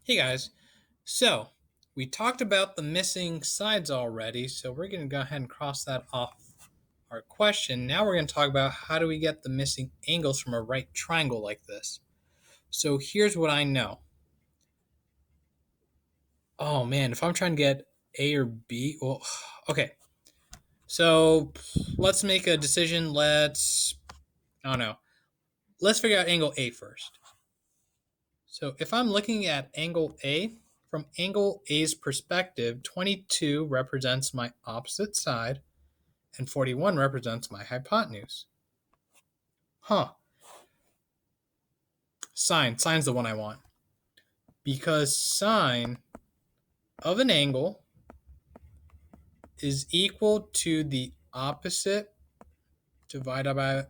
Hey guys, so we talked about the missing sides already, so we're going to go ahead and cross that off our question. Now we're going to talk about how do we get the missing angles from a right triangle like this. So here's what I know. Oh man, if I'm trying to get A or B, well, okay. So let's make a decision. I don't know, let's figure out angle A first. So if I'm looking at angle A, from angle A's perspective, 22 represents my opposite side and 41 represents my hypotenuse. Huh. Sine's the one I want. Because sine of an angle is equal to the opposite divided by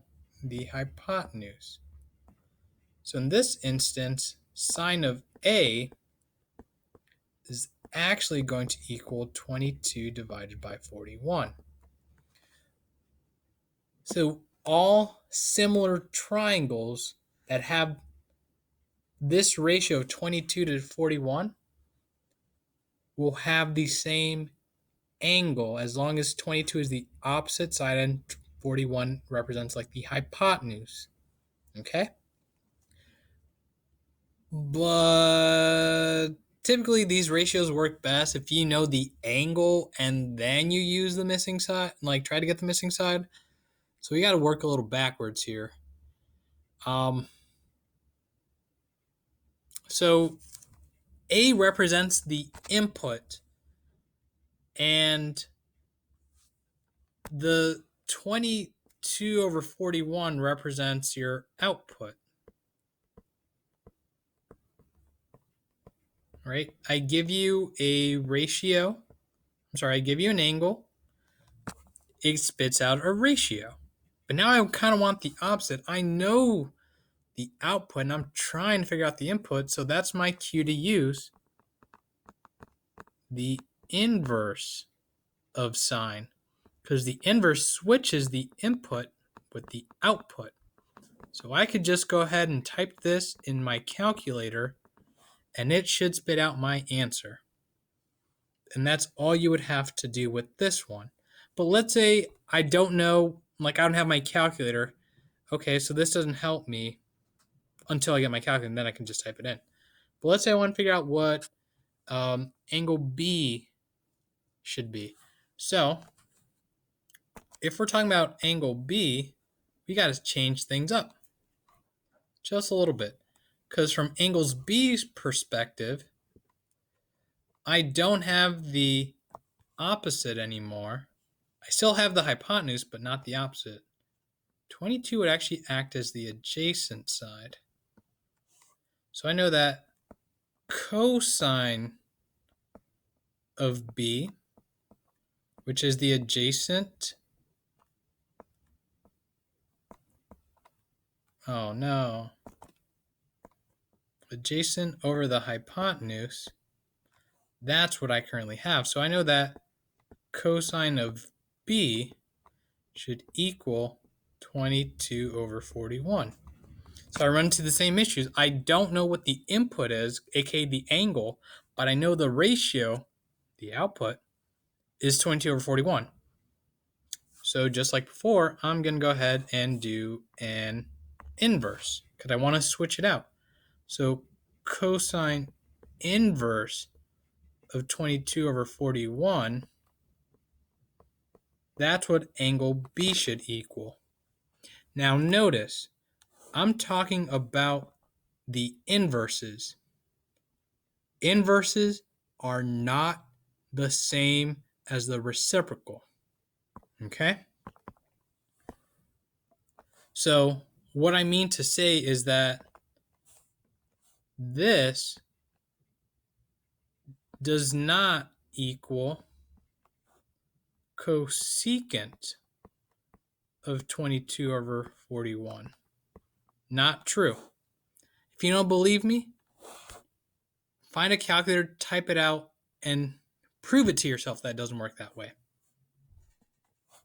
the hypotenuse. So in this instance, sine of A is actually going to equal 22 divided by 41. So all similar triangles that have this ratio of 22 to 41 will have the same angle as long as 22 is the opposite side and 41 represents like the hypotenuse. Okay? But typically these ratios work best if you know the angle and then you use the missing side, like try to get the missing side. So we got to work a little backwards here. So A represents the input and the 22 over 41 represents your output. Right? I give you a ratio. I give you an angle. It spits out a ratio. But now I kind of want the opposite. I know the output and I'm trying to figure out the input. So that's my cue to use the inverse of sine, because the inverse switches the input with the output. So I could just go ahead and type this in my calculator and it should spit out my answer. And that's all you would have to do with this one. But let's say I don't know, like I don't have my calculator. Okay, so this doesn't help me until I get my calculator, and then I can just type it in. But let's say I want to figure out what angle B should be. So if we're talking about angle B, we got to change things up just a little bit. Because from angles B's perspective, I don't have the opposite anymore. I still have the hypotenuse, but not the opposite. 22 would actually act as the adjacent side. So I know that cosine of B, which is the adjacent. Oh no. Adjacent over the hypotenuse. That's what I currently have. So I know that cosine of B should equal 22 over 41. So I run into the same issues. I don't know what the input is, aka the angle, but I know the ratio, the output, is 22 over 41. So just like before, I'm going to go ahead and do an inverse because I want to switch it out. So cosine inverse of 22 over 41, that's what angle B should equal. Now notice, I'm talking about the inverses. Inverses are not the same as the reciprocal. Okay? So what I mean to say is that this does not equal cosecant of 22 over 41. Not true. If you don't believe me, find a calculator, type it out, and prove it to yourself that it doesn't work that way.